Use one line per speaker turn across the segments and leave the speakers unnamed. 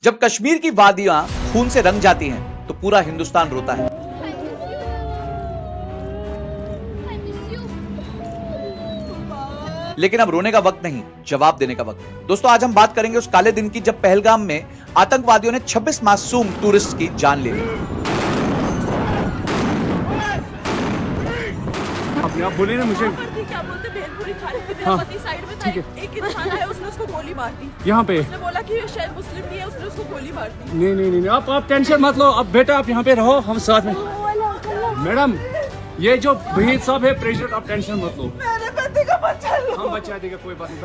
जब कश्मीर की वादियां खून से रंग जाती हैं तो पूरा हिंदुस्तान रोता है। लेकिन अब रोने का वक्त नहीं, जवाब देने का वक्त है। दोस्तों, आज हम बात करेंगे उस काले दिन की जब पहलगाम में आतंकवादियों ने 26 मासूम टूरिस्ट की जान ले ली।
आप बोले ना मुझे
क्या बोलते भेलपुरी खाने पे
हाँ,
पति साइड में था, एक इंसान आया, उसने उसको गोली मार दी।
यहाँ पे
उसने बोला कि ये शायद मुस्लिम नहीं है, उसने उसको गोली मार दी।
नहीं, आप टेंशन मत लो। अब बेटा आप यहाँ पे रहो, हम साथ में। मैडम, ये जो वहीद साहब है प्रेसिडेंट, आप टेंशन मत लो।
मेरे पति को बचा लो।
हम बचा देगा, कोई बात नहीं।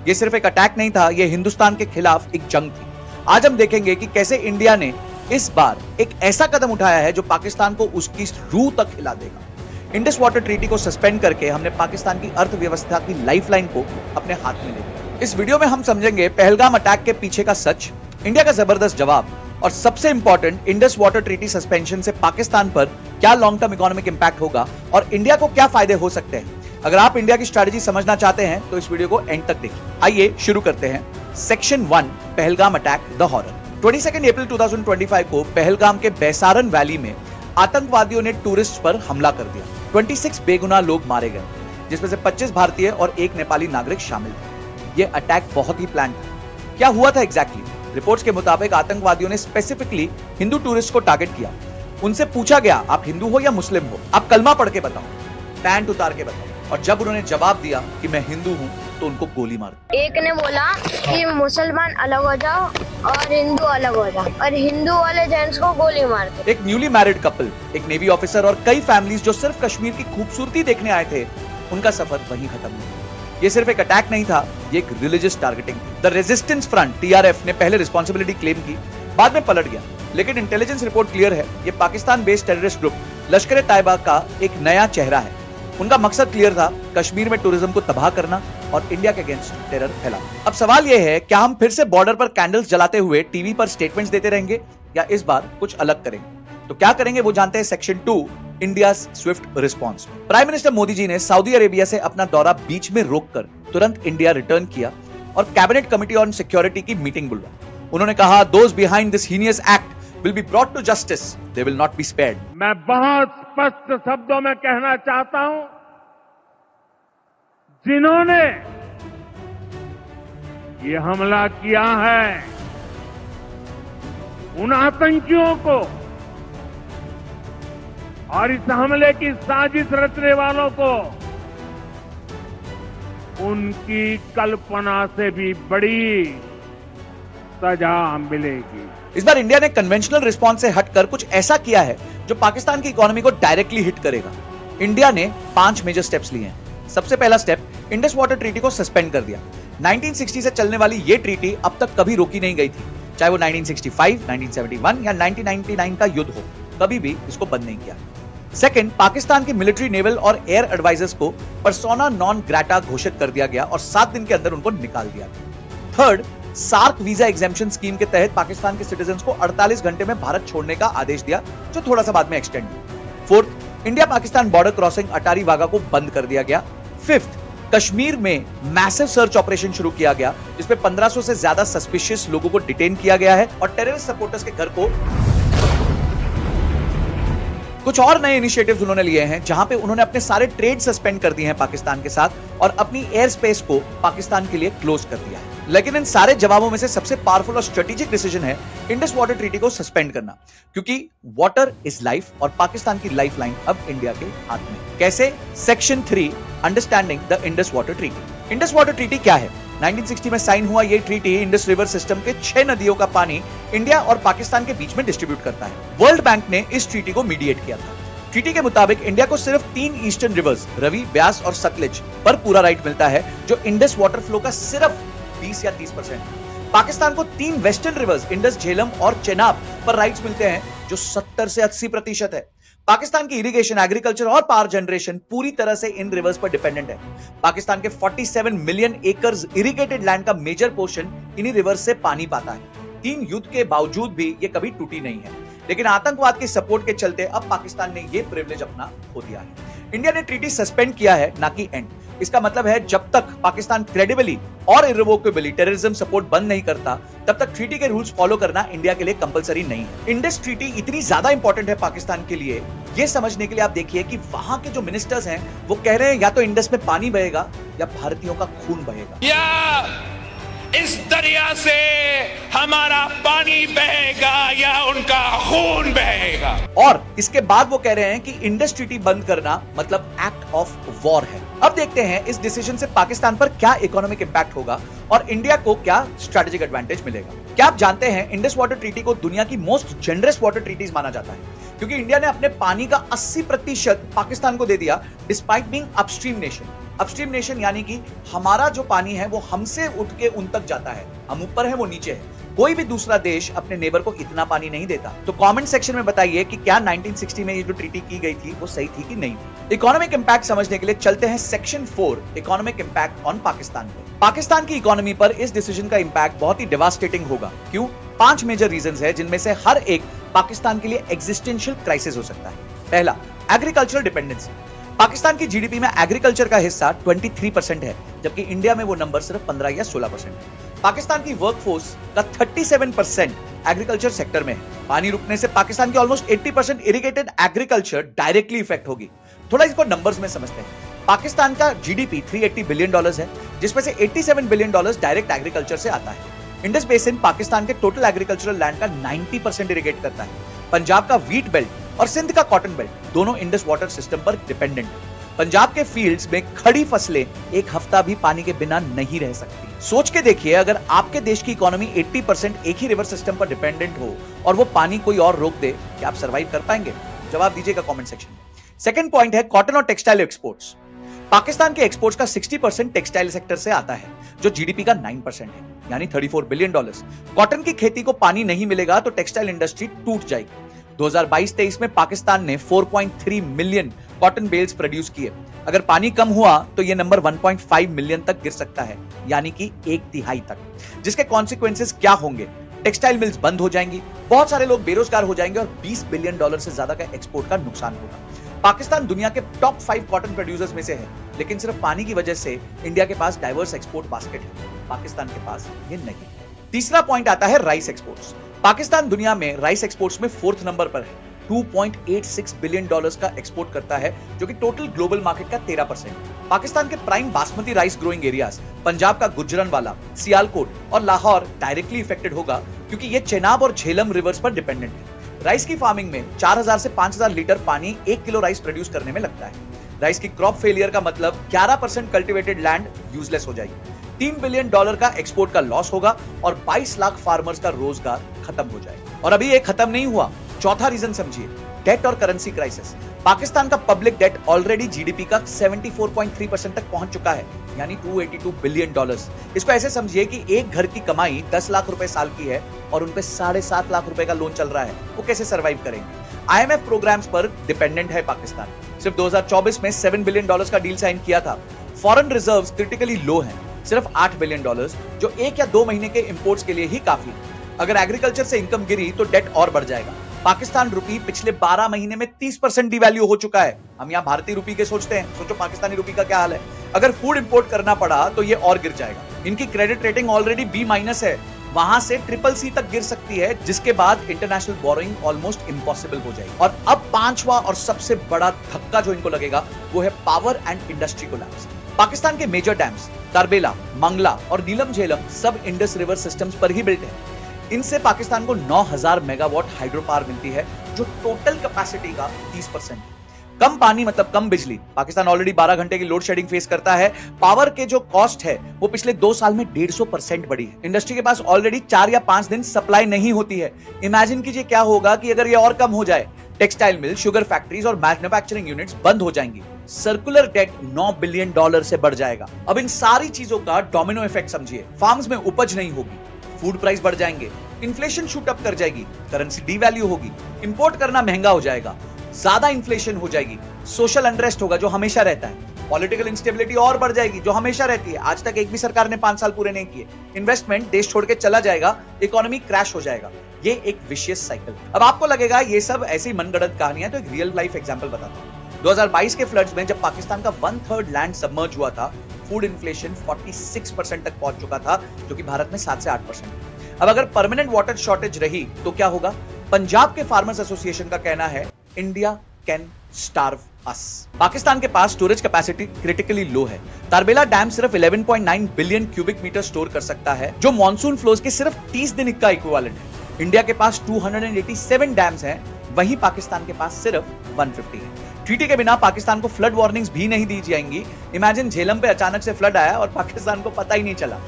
ये सिर्फ एक अटैक नहीं था, ये हिंदुस्तान के खिलाफ एक जंग थी। आज हम देखेंगे कि कैसे इंडिया ने इस बार एक ऐसा कदम उठाया है जो पाकिस्तान को उसकी रूह तक हिला देगा। इंडस वाटर ट्रीटी को सस्पेंड करके हमने पाकिस्तान की अर्थव्यवस्था की लाइफलाइन को अपने हाथ में ले लिया। इस वीडियो में हम समझेंगे पहलगाम अटैक के पीछे का सच, इंडिया का जबरदस्त जवाब और सबसे important, Indus water treaty suspension से पाकिस्तान पर क्या लॉन्ग टर्म इकोनॉमिक इंपैक्ट होगा और इंडिया को क्या फायदे हो सकते हैं। अगर आप इंडिया की स्ट्रेटेजी समझना चाहते हैं तो इस वीडियो को एंड तक देखिए। आइए शुरू करते हैं। Section 1, Pahalgam attack, the horror. 22 अप्रैल 2025 को पहलगाम के बैसारन वैली में आतंकवादियों ने टूरिस्ट पर हमला कर दिया। 26 बेगुनाह लोग मारे गए, जिसमें से 25 भारतीय और एक नेपाली नागरिक शामिल थे। यह अटैक बहुत ही प्लान था। क्या हुआ था एग्जैक्टली? रिपोर्ट्स के मुताबिक आतंकवादियों ने स्पेसिफिकली हिंदू टूरिस्ट को टारगेट किया। उनसे पूछा गया, आप हिंदू हो या मुस्लिम हो, आप कलमा पढ़ के बताओ, पैंट उतार के बताओ। और जब उन्होंने जवाब दिया कि मैं हिंदू हूं तो उनको गोली मार दी।
एक ने बोला कि मुसलमान अलग हो जाओ और हिंदू अलग हो जाओ, और हिंदू वाले जेंट्स को गोली मार दी।
एक न्यूली मैरिड कपल, एक नेवी ऑफिसर और कई फैमिलीज जो सिर्फ कश्मीर की खूबसूरती देखने आए थे, उनका सफर वहीं खत्म हुआ। ये सिर्फ एक अटैक नहीं था, ये एक रिलीजियस टारगेटिंग थी। द रेजिस्टेंस फ्रंट TRF ने पहले रिस्पांसिबिलिटी क्लेम की, बाद में पलट गया, लेकिन इंटेलिजेंस रिपोर्ट क्लियर है, ये पाकिस्तान बेस्ड टेररिस्ट ग्रुप लश्कर तैयबा का एक नया चेहरा है। उनका मकसद क्लियर था, कश्मीर में टूरिज्म को तबाह करना और इंडिया के अगेंस्ट टेरर फैलाना। अब सवाल यह है, क्या हम फिर से बॉर्डर पर कैंडल्स जलाते हुए टीवी पर स्टेटमेंट्स देते रहेंगे या इस बार कुछ अलग करेंगे? तो क्या करेंगे वो जानते हैं section 2, India swift response. Prime minister Modi ji ने सऊदी अरेबिया से अपना दौरा बीच में रोककर तुरंत इंडिया रिटर्न किया और कैबिनेट कमेटी ऑन सिक्योरिटी की मीटिंग बुलवाई। उन्होंने कहा, those behind this heinous act will be brought to justice, they will not be spared।
मैं बहुत स्पष्ट शब्दों में कहना चाहता हूं, जिन्होंने ये हमला किया है, उन आतंकियों को और इस हमले की साजिश रचने वालों को उनकी कल्पना से भी बड़ी सजा मिलेगी।
इस बार इंडिया ने कन्वेंशनल रिस्पॉन्स से हटकर कुछ ऐसा किया है जो पाकिस्तान की इकोनॉमी को डायरेक्टली हिट करेगा। इंडिया ने 5 मेजर स्टेप्स लिए हैं। सबसे पहला स्टेप, इंडस वाटर ट्रीटी को सस्पेंड कर दिया। 1960 से चलने वाली ये ट्रीटी अब तक कभी रोकी नहीं गई थी, चाहे वो 1965, 1971 या 1999 का युद्ध हो, कभी भी इसको बंद नहीं किया। सेकंड, पाकिस्तान के मिलिट्री, नेवल और एयर एडवाइजर्स को पर्सोना नॉन ग्राटा घोषित कर दिया गया और 7 दिन के अंदर उनको निकाल दिया गया। Third, SAARC visa exemption scheme के तहत पाकिस्तान के सिटीजन्स को 48 घंटे में भारत छोड़ने का आदेश दिया, जो थोड़ा सा बाद में एक्सटेंड हुआ। Fourth, India Pakistan border crossing Attari Wagah को बंद कर दिया गया। फिफ्थ, कश्मीर में मैसिव सर्च ऑपरेशन शुरू किया गया, जिसमें 1500 से ज्यादा सस्पिशियस लोगों को डिटेन किया गया है और टेररिस्ट सपोर्टर्स के घर को। कुछ और नए इनिशिएटिव्स उन्होंने लिए हैं, जहां पे उन्होंने अपने सारे ट्रेड सस्पेंड कर दिए हैं पाकिस्तान के साथ और अपनी एयर स्पेस को पाकिस्तान के लिए क्लोज कर दिया है। लेकिन इन सारे जवाबों में से सबसे पावरफुल और स्ट्रेटेजिक डिसीजन है इंडस वाटर ट्रीटी को सस्पेंड करना, क्योंकि वाटर इज लाइफ और पाकिस्तान की लाइफलाइन अब इंडिया के हाथ में। कैसे? Section 3, understanding the Indus water treaty. Indus water treaty क्या है? 1960 में साइन हुआ ये ट्रीटी इंडस रिवर सिस्टम के 6 नदियों का पानी इंडिया और पाकिस्तान के बीच में डिस्ट्रीब्यूट करता है। वर्ल्ड बैंक ने इस ट्रीटी को मीडिएट किया था। ट्रीटी के मुताबिक इंडिया को सिर्फ 3 ईस्टर्न रिवर्स, रवि, ब्यास और सतलज पर पूरा राइट मिलता है, जो इंडस वाटर फ्लो का सिर्फ 20 या 30%। पाकिस्तान को 3 वेस्टर्न रिवर्स, इंडस, झेलम और चेनाब पर राइट्स मिलते हैं, जो 70 से 80% है। पाकिस्तान की इरिगेशन, एग्रीकल्चर और पावर जनरेशन पूरी तरह से इन रिवर्स पर डिपेंडेंट है। पाकिस्तान के 47 मिलियन एकर्स इरिगेटेड लैंड का मेजर पोर्शन इन्हीं रिवर्स से पानी पाता है। 3 युद्ध के बावजूद भी ये कभी टूटी नहीं है, लेकिन आतंकवाद के सपोर्ट के चलते अब पाकिस्तान ने ये प्रिविलेज अपना खो दिया है। इंडिया ने ट्रीटी सस्पेंड किया है, ना कि एंड। इसका मतलब है जब तक पाकिस्तान क्रेडिबली और इररिवोकेबली टेररिज्म सपोर्ट बंद नहीं करता, तब तक ट्रीटी के रूल्स फॉलो करना इंडिया के लिए कंपलसरी नहीं है। इंडस ट्रीटी इतनी ज्यादा इंपॉर्टेंट है पाकिस्तान के लिए, ये समझने के लिए आप देखिए कि वहां के जो मिनिस्टर्स हैं वो कह रहे हैं या तो इंडस में पानी बहेगा या भारतीयों का खून बहेगा।
या इस दरिया से हमारा पानी बहेगा या उनका खून बहेगा।
और इसके बाद वो कह रहे हैं कि इंडस ट्रीटी बंद करना मतलब एक्ट ऑफ वॉर है। अब देखते हैं इस डिसीजन से पाकिस्तान पर क्या इकोनॉमिक इंपैक्ट होगा और इंडिया को क्या स्ट्रेटेजिक एडवांटेज मिलेगा। क्या आप जानते हैं इंडस वाटर ट्रीटी को दुनिया की मोस्ट जेनरस वाटर ट्रीटीज माना जाता है, क्योंकि इंडिया ने अपने पानी का 80% पाकिस्तान को दे दिया despite being upstream nation. Upstream nation यानी कि हमारा जो पानी है वो हमसे उठ के उन तक जाता है, हम ऊपर है वो नीचे है। कोई भी दूसरा देश अपने नेबर को इतना पानी नहीं देता। तो कमेंट सेक्शन में बताइए कि क्या 1960 में ये जो ट्रीटी की गई थी वो सही थी कि नहीं थी। इकोनॉमिक इंपैक्ट समझने के लिए चलते हैं section 4 economic impact on Pakistan पे। पाकिस्तान की इकोनॉमी पर इस डिसीजन का इंपैक्ट बहुत ही डेवास्टेटिंग होगा। क्यों? 5 मेजर रीजंस है, जिनमें से हर एक पाकिस्तान के लिए एग्जिस्टेंशियल क्राइसिस हो सकता है। पहला, एग्रीकल्चरल डिपेंडेंसी। पाकिस्तान की जीडीपी में एग्रीकल्चर का हिस्सा 23% है, जबकि इंडिया में वो नंबर सिर्फ 15 या 16% है। पाकिस्तान की वर्कफोर्स का 37% एग्रीकल्चर सेक्टर में है। पानी रुकने से पाकिस्तान की almost 80% irrigated agriculture directly effect होगी। थोड़ा इसको नंबर्स में समझते हैं। पाकिस्तान का जीडीपी $380 बिलियन है, जिसमें से $87 बिलियन डायरेक्ट एग्रीकल्चर से आता है। इंडस बेसिन पाकिस्तान के टोटल एग्रीकल्चरल लैंड का 90% इरिगेट करता है। पंजाब का व्हीट बेल्ट और सिंध का कॉटन बेल्ट दोनों इंडस वाटर सिस्टम पर डिपेंडेंट है। पंजाब के फील्ड्स में खड़ी फसलें एक हफ्ता भी पानी के बिना नहीं रह सकती। सोच के देखिए, अगर आपके देश की इकोनॉमी 80% एक ही रिवर सिस्टम पर डिपेंडेंट हो और वो पानी कोई और रोक दे, क्या आप सर्वाइव कर पाएंगे? जवाब दीजिएगा कमेंट सेक्शन में। सेकंड पॉइंट है कॉटन और टेक्सटाइल एक्सपोर्ट्स। पाकिस्तान के एक्सपोर्ट्स का 60% टेक्सटाइल सेक्टर से आता है, जो जीडीपी का 9% है, यानी $34 बिलियन। कॉटन की खेती को पानी नहीं मिलेगा तो टेक्सटाइल इंडस्ट्री टूट जाएगी। 2022-23 में पाकिस्तान ने 4.3 मिलियन कॉटन बेल्स प्रोड्यूस किए। अगर पानी कम हुआ तो यह नंबर 1.5 मिलियन तक गिर सकता है, यानी कि 1/3 तक। जिसके कॉन्सिक्वेंसेस क्या होंगे? टेक्सटाइल मिल्स बंद हो जाएंगी, बहुत सारे लोग बेरोजगार हो जाएंगे और $20 बिलियन से ज्यादा का एक्सपोर्ट का नुकसान होगा। पाकिस्तान दुनिया के टॉप 5 कॉटन प्रोड्यूसर्स में से है, लेकिन सिर्फ पानी की वजह से इंडिया के पास डाइवर्स एक्सपोर्ट बास्केट है, पाकिस्तान के पास ये नहीं है। तीसरा पॉइंट आता है राइस एक्सपोर्ट्स। पाकिस्तान दुनिया में राइस एक्सपोर्ट्स में 4th नंबर पर है, $2.86 बिलियन का एक्सपोर्ट करता है, जो कि टोटल ग्लोबल मार्केट का 13%। पाकिस्तान के prime basmati rice growing areas Punjab का गुजरनवाला, सियालकोट और लाहौर डायरेक्टली इफेक्टेड होगा, क्योंकि ये चेनाब और झेलम रिवर्स पर डिपेंडेंट है। राइस की फार्मिंग में 4000 से 5000 लीटर पानी 1 किलो राइस प्रोड्यूस करने में लगता है। राइस की क्रॉप फेलियर का मतलब 11% कल्टिवेटेड लैंड यूजलेस हो जाएगी, $3 बिलियन का एक्सपोर्ट का लॉस होगा और 22 लाख फार्मर्स का रोजगार खत्म हो जाएगा। और अभी ये खत्म नहीं हुआ। चौथा रीजन समझिए, डेट और करेंसी क्राइसिस। पाकिस्तान का पब्लिक डेट ऑलरेडी जीडीपी का 74.3% तक पहुंच चुका है, यानी $282 बिलियन। इसको ऐसे समझिए कि एक घर की कमाई 10 लाख रुपए साल की है और उन पे 7.5 लाख रुपए का लोन चल रहा है। वो कैसे सर्वाइव करेंगे? IMF प्रोग्राम्स पर डिपेंडेंट है पाकिस्तान। सिर्फ 2024 में $7 बिलियन का डील साइन किया था। फॉरेन रिजर्व्स क्रिटिकली लो हैं, सिर्फ $8 बिलियन, जो 1 या 2 महीने के इंपोर्ट्स के लिए ही काफी। अगर एग्रीकल्चर से इनकम गिरी तो डेट और बढ़ जाएगा। पाकिस्तान रुपी पिछले 12 महीने में 30% डिवैल्यू हो चुका है। हम यहाँ भारतीय रुपी के सोचते हैं, सोचो पाकिस्तानी रुपी का क्या हाल है। अगर फूड इंपोर्ट करना पड़ा तो ये और गिर जाएगा। इनकी क्रेडिट रेटिंग ऑलरेडी B- है, वहां से CCC तक गिर सकती है, जिसके बाद इंटरनेशनल बोरोइंग ऑलमोस्ट इम्पॉसिबल हो जाएगी। और अब 5वां और सबसे बड़ा धक्का जो इनको लगेगा वो है power and industry collapse. Pakistan के मेजर डैम्स तरबेला, मंगला और नीलम झेलम सब इंडस रिवर सिस्टम्स पर ही बिल्ट है। इनसे पाकिस्तान को 9000 मेगावाट हाइड्रो पावर मिलती है, जो टोटल कैपेसिटी का 30% है। कम पानी मतलब कम बिजली। पाकिस्तान ऑलरेडी 12 घंटे की लोड शेडिंग फेस करता है। पावर के जो कॉस्ट है वो पिछले 2 साल में 150% बढ़ी है। इंडस्ट्री के पास ऑलरेडी 4 या 5 दिन सप्लाई नहीं होती है। इमेजिन कीजिए क्या होगा कि अगर ये और कम हो जाए। टेक्सटाइल मिल, शुगर फैक्ट्रीज और मैन्युफैक्चरिंग यूनिट्स बंद हो जाएंगी। सर्कुलर डेट $9 बिलियन से बढ़ जाएगा। अब इन सारी चीजों का डोमिनो इफेक्ट समझिए। फार्म्स में उपज नहीं होगी, फूड प्राइस बढ़ जाएंगे, इन्फ्लेशन शूट अप कर जाएगी, करेंसी डीवैल्यू होगी, इंपोर्ट करना महंगा हो जाएगा, ज्यादा इन्फ्लेशन हो जाएगी, सोशल अनरेस्ट होगा जो हमेशा रहता है, पॉलिटिकल इंस्टेबिलिटी और बढ़ जाएगी जो हमेशा रहती है। आज तक एक भी सरकार ने 5 साल पूरे नहीं किए। इन्वेस्टमेंट देश छोड़ के चला जाएगा, इकोनॉमी क्रैश हो जाएगा। ये एक विशियस साइकिल। अब आपको लगेगा ये सब ऐसी मनगढ़ंत कहानियां, तो एक रियल लाइफ एग्जांपल बताता हूं। 2022 के फ्लड्स में जब पाकिस्तान का 1/3 लैंड सबमर्ज हुआ था, फूड इन्फ्लेशन 46% तक पहुंच चुका था, जो कि भारत में 7 से 8%। अब अगर परमानेंट वाटर शॉर्टेज रही तो क्या होगा? पंजाब के फार्मर्स एसोसिएशन का कहना है इंडिया कैन स्टार्व अस। पाकिस्तान के पास स्टोरेज कैपेसिटी क्रिटिकली लो है। तारबेला डैम सिर्फ 11.9 बिलियन क्यूबिक मीटर स्टोर कर सकता है, जो मॉनसून फ्लोज के सिर्फ 30 दिन का इक्विवेलेंट है। इंडिया के पास 287 डैम्स हैं, वहीं पाकिस्तान के पास सिर्फ 150 है। ट्रीटी के बिना पाकिस्तान को फ्लड वार्निंग्स भी नहीं दी जाएंगी। इमेजिन झेलम पे अचानक से फ्लड आया और पाकिस्तान को पता ही नहीं चला।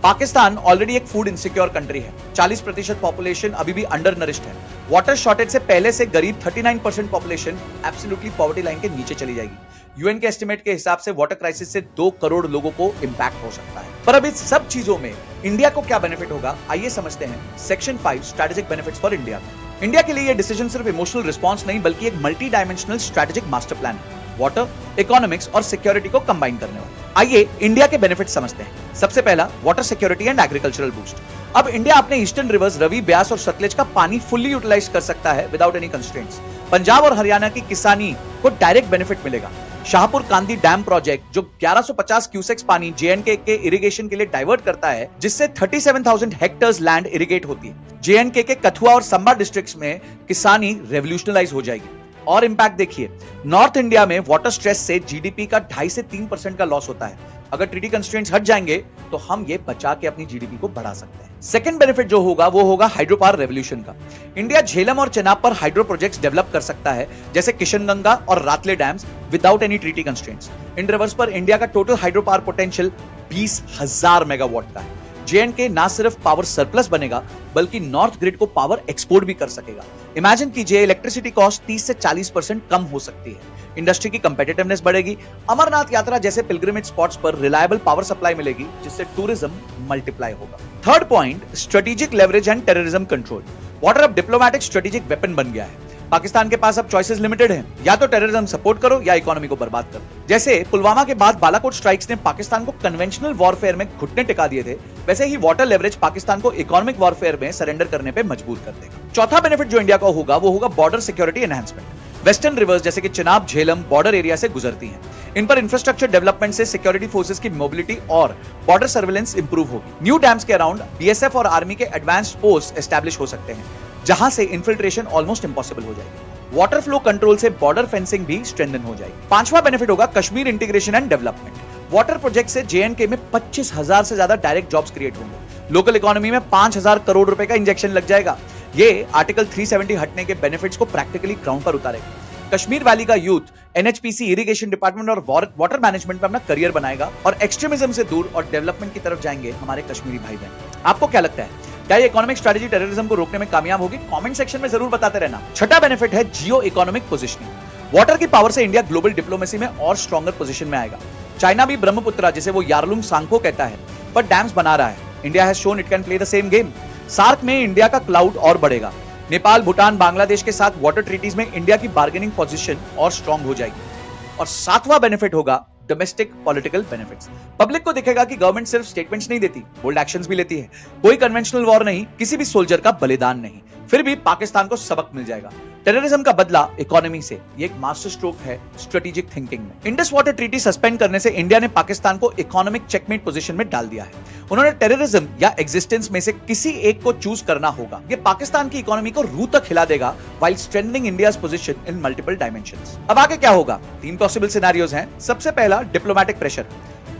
पाकिस्तान ऑलरेडी एक फूड इनसिक्योर कंट्री है। 40% पॉपुलेशन अभी भी अंडर नरिश्ड है। वाटर शॉर्टेज से पहले से गरीब 39% पॉपुलेशन एब्सोल्युटली पॉवर्टी लाइन के नीचे चली जाएगी। यूएन के एस्टिमेट के हिसाब से वाटर क्राइसिस से 2 करोड़ लोगों को इंपैक्ट हो सकता है। पर अब इस सब चीजों में इंडिया को क्या बेनिफिट होगा, आइए समझते हैं section 5 strategic benefits for India. India के लिए यह डिसीजन सिर्फ इमोशनल रिस्पॉन्स नहीं, बल्कि एक multi dimensional strategic master plan है, वाटर, इकोनॉमिक्स और सिक्योरिटी को कंबाइन करने वाला। आइए इंडिया के बेनिफिट समझते हैं। सबसे पहला, water security and agricultural boost. अब इंडिया अपने ईस्टर्न रिवर्स रवि, ब्यास और सतलज का पानी फुल्ली यूटिलाइज कर सकता है विदाउट एनी कंस्ट्रेंट्स। पंजाब और हरियाणा की किसानी को डायरेक्ट बेनिफिट मिलेगा। शाहपुर कांदी डैम प्रोजेक्ट जो 1150 क्यूसेक्स पानी जेएनके के इरिगेशन के लिए डाइवर्ट करता है, जिससे 37,000 हेक्टेयर्स लैंड इरिगेट होती है। जेएनके के कथुआ और संबा डिस्ट्रिक्ट्स में किसानी रेवोल्यूशनलाइज हो जाएगी। और इंपैक्ट देखिए, नॉर्थ इंडिया में वाटर स्ट्रेस से जीडीपी का 2.5 से 3% का लॉस होता है। अगर ट्रीटी कंस्ट्रेंट्स हट जाएंगे तो हम ये बचा के अपनी जीडीपी को बढ़ा सकते हैं। सेकंड बेनिफिट जो होगा वो होगा हाइड्रो पावर रेवोल्यूशन का। इंडिया झेलम और चेनाब पर हाइड्रो प्रोजेक्ट्स डेवलप कर सकता है, जैसे किशनगंगा और Ratle dams, without any treaty constraints. इन रिवर्स पर इंडिया का total hydro power potential 20,000 megawatt का है। जेएनके ना सिर्फ पावर सरप्लस बनेगा, बल्कि नॉर्थ ग्रिड को पावर एक्सपोर्ट भी कर सकेगा। इमेजिन कीजिए, इलेक्ट्रिसिटी कॉस्ट 30 से 40% कम हो सकती है। इंडस्ट्री की कंपेटिटिवनेस बढ़ेगी। अमरनाथ यात्रा जैसे पिलग्रिमेज स्पॉट्स पर रिलायबल पावर सप्लाई मिलेगी, जिससे टूरिज्म मल्टीप्लाई होगा। Third point, strategic leverage and terrorism control. Water अब डिप्लोमैटिक स्ट्रेटेजिक वेपन बन गया है। पाकिस्तान के पास अब चॉइसेस लिमिटेड हैं, या तो टेररिज्म सपोर्ट करो या इकोनॉमी को बर्बाद करो। जैसे पुलवामा के बाद बालाकोट स्ट्राइक्स ने पाकिस्तान को कन्वेंशनल वॉरफेयर में घुटने टिका दिए थे, वैसे ही वाटर लेवरेज पाकिस्तान को इकोनॉमिक वॉरफेयर में सरेंडर करने पे मजबूर कर देगा। चौथा बेनिफिट जो इंडिया को होगा वो होगा border security enhancement. Western rivers जैसे कि चिनाब, झेलम बॉर्डर एरिया से गुजरती हैं। इन पर इंफ्रास्ट्रक्चर डेवलपमेंट से सिक्योरिटी फोर्सेस की मोबिलिटी और बॉर्डर सर्विलेंस इंप्रूव होगी। न्यू डैम्स के अराउंड बीएसएफ और आर्मी के एडवांस्ड पोस्ट एस्टैब्लिश हो सकते हैं, जहां से इन्फिल्ट्रेशन ऑलमोस्ट इंपॉसिबल हो जाएगी। वाटर फ्लो कंट्रोल से बॉर्डर फेंसिंग भी स्ट्रेंथन हो जाएगी। पांचवा बेनिफिट होगा Kashmir integration and development. Water project से जेएनके में 25,000 से ज्यादा डायरेक्ट जॉब्स क्रिएट होंगे। लोकल इकोनॉमी में 5,000 करोड़ रुपए का इंजेक्शन लग जाएगा। ये आर्टिकल 370 हटने के बेनिफिट्स को प्रैक्टिकली ग्राउंड पर उतारेगा। कश्मीर वैली का यूथ एनएचपीसी, इरिगेशन डिपार्टमेंट और वाटर मैनेजमेंट में अपना करियर बनाएगा और एक्सट्रीमिज्म से दूर और डेवलपमेंट की तरफ जाएंगे हमारे कश्मीरी भाई बहन। आपको क्या लगता है, क्या ये इकोनॉमिक स्ट्रेटजी टेररिज्म को रोकने में कामयाब होगी? कमेंट सेक्शन में जरूर बताते रहना। छठा बेनिफिट है जियो इकोनॉमिक पोजीशनिंग। वाटर की पावर से इंडिया ग्लोबल डिप्लोमेसी में और स्ट्रॉन्गर पोजीशन में आएगा। चाइना भी ब्रह्मपुत्रा, जिसे वो यारलुंग सांगपो कहता है, पर डैम्स बना रहा है। India has shown it can play the same game. SAARC में इंडिया का क्लाउड और बढ़ेगा। नेपाल, भूटान, बांग्लादेश के साथ वाटर ट्रीटीज में इंडिया की बार्गेनिंग पोजीशन और स्ट्रॉन्ग हो जाएगी। और सातवां बेनिफिट होगा डोमेस्टिक पॉलिटिकल बेनिफिट्स। पब्लिक को दिखेगा कि गवर्नमेंट सिर्फ स्टेटमेंट्स नहीं देती, बोल्ड एक्शंस भी लेती है। कोई कन्वेंशनल वॉर नहीं, किसी भी सोल्जर का बलिदान नहीं, फिर भी पाकिस्तान को सबक मिल जाएगा। टेररिज्म का बदला इकोनॉमी से, ये एक मास्टर स्ट्रोक है स्ट्रेटेजिक थिंकिंग में। इंडस वाटर ट्रीटी सस्पेंड करने से इंडिया ने पाकिस्तान को इकोनॉमिक चेकमेट पोजीशन में डाल दिया है। उन्होंने टेररिज्म या एग्जिस्टेंस में से किसी एक को चूज करना होगा। ये पाकिस्तान की इकोनॉमी को रूह तक हिला देगा, while strengthening India's position in multiple dimensions. अब आगे क्या होगा? 3 पॉसिबल सिनेरियोज हैं। सबसे पहला, diplomatic pressure.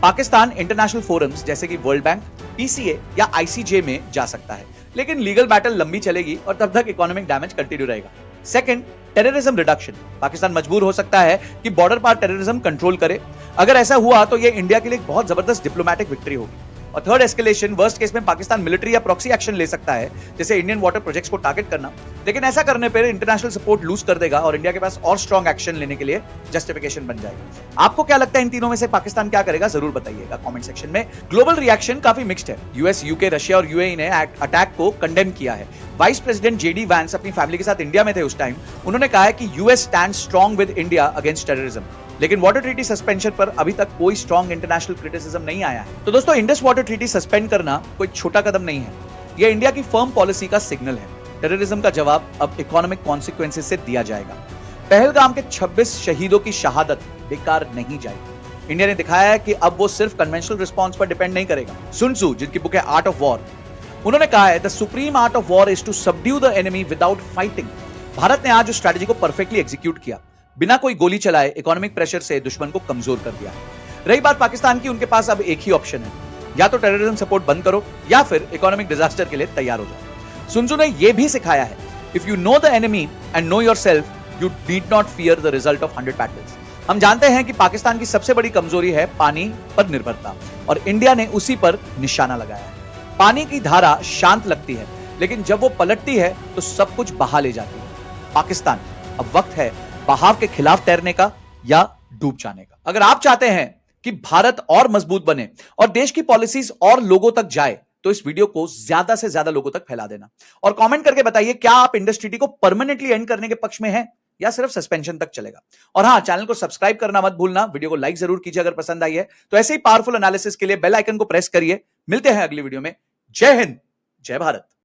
Pakistan international forums जैसे कि वर्ल्ड बैंक, पीसीए या आईसीजे में जा सकता है, लेकिन लीगल बैटल लंबी चलेगी और तब तक इकोनॉमिक डैमेज कंटिन्यू रहेगा। Second, terrorism reduction. पाकिस्तान मजबूर हो सकता है कि बॉर्डर पार टेररिज्म कंट्रोल करे। अगर ऐसा हुआ तो यह इंडिया के लिए एक बहुत जबरदस्त डिप्लोमैटिक विक्ट्री होगी। और थर्ड, एस्केलेशन। वर्स्ट केस में पाकिस्तान मिलिट्री या प्रॉक्सी एक्शन ले सकता है, जैसे इंडियन वाटर प्रोजेक्ट्स को टारगेट करना, लेकिन ऐसा करने पर इंटरनेशनल सपोर्ट लूज कर देगा और इंडिया के पास और स्ट्रॉन्ग एक्शन लेने के लिए जस्टिफिकेशन बन जाएगा। आपको क्या लगता है इन तीनों में से पाकिस्तान क्या करेगा? जरूर बताइएगा कमेंट सेक्शन में। ग्लोबल रिएक्शन काफी मिक्स्ड है। यूएस, यूके, रशिया और यूएई ने अटैक को कंडेम किया है। वाइस प्रेसिडेंट जेडी वैंस अपनी फैमिली के साथ इंडिया में थे उस टाइम। उन्होंने कहा है कि US stand strong with India against terrorism. लेकिन वाटर ट्रीटी सस्पेंशन पर अभी तक कोई स्ट्रॉन्ग इंटरनेशनल क्रिटिसिज्म नहीं आया है। तो दोस्तों, इंडस वाटर ट्रीटी सस्पेंड करना कोई छोटा कदम नहीं है। यह इंडिया की फर्म पॉलिसी का सिग्नल है। टेररिज्म का जवाब अब इकोनॉमिक कॉन्सिक्वेंसेस से दिया जाएगा। पहलगाम के 26 शहीदों की शहादत बेकार नहीं जाएगी। इंडिया ने दिखाया है कि अब वो सिर्फ कन्वेंशनल रिस्पॉन्स पर डिपेंड नहीं करेगा। सुन त्सू, जिनकी बुक है आर्ट ऑफ वॉर, उन्होंने कहा है the supreme art of war is to subdue the enemy without fighting. Bharat ने आज उस स्ट्रैटेजी को परफेक्टली एग्जीक्यूट किया, बिना कोई गोली चलाए इकोनॉमिक प्रेशर से दुश्मन को कमजोर कर दिया। रही बात पाकिस्तान की, उनके पास अब एक ही ऑप्शन है, या तो टेररिज्म सपोर्ट बंद करो या फिर इकोनॉमिक डिजास्टर के लिए तैयार हो जाओ। सुन त्सू ने यह भी सिखाया है, if you know the enemy and no yourself, you need not fear the result of 100 battles. हम जानते हैं कि पाकिस्तान की सबसे बड़ी कमजोरी है पानी पर निर्भरता, और इंडिया ने उसी पर निशाना लगाया है। पानी की धारा शांत लगती है, लेकिन जब वो पलटती है तो सब कुछ बहा ले जाती है। पाकिस्तान, अब वक्त है बहाव के खिलाफ तैरने का या डूब जाने का। अगर आप चाहते हैं कि भारत और मजबूत बने और देश की पॉलिसीज और लोगों तक जाए, तो इस वीडियो को ज्यादा से ज्यादा लोगों तक फैला देना और कमेंट करके बताइए, क्या आप इंडस ट्रीटी को परमानेंटली एंड करने के पक्ष में हैं या सिर्फ सस्पेंशन तक चलेगा। और हां, चैनल को सब्सक्राइब करना मत भूलना, वीडियो को लाइक जरूर कीजिए अगर पसंद आई है तो। ऐसे ही पावरफुल एनालिसिस के लिए बेल आइकन को प्रेस करिए। मिलते हैं अगली वीडियो में। जय हिंद, जय भारत।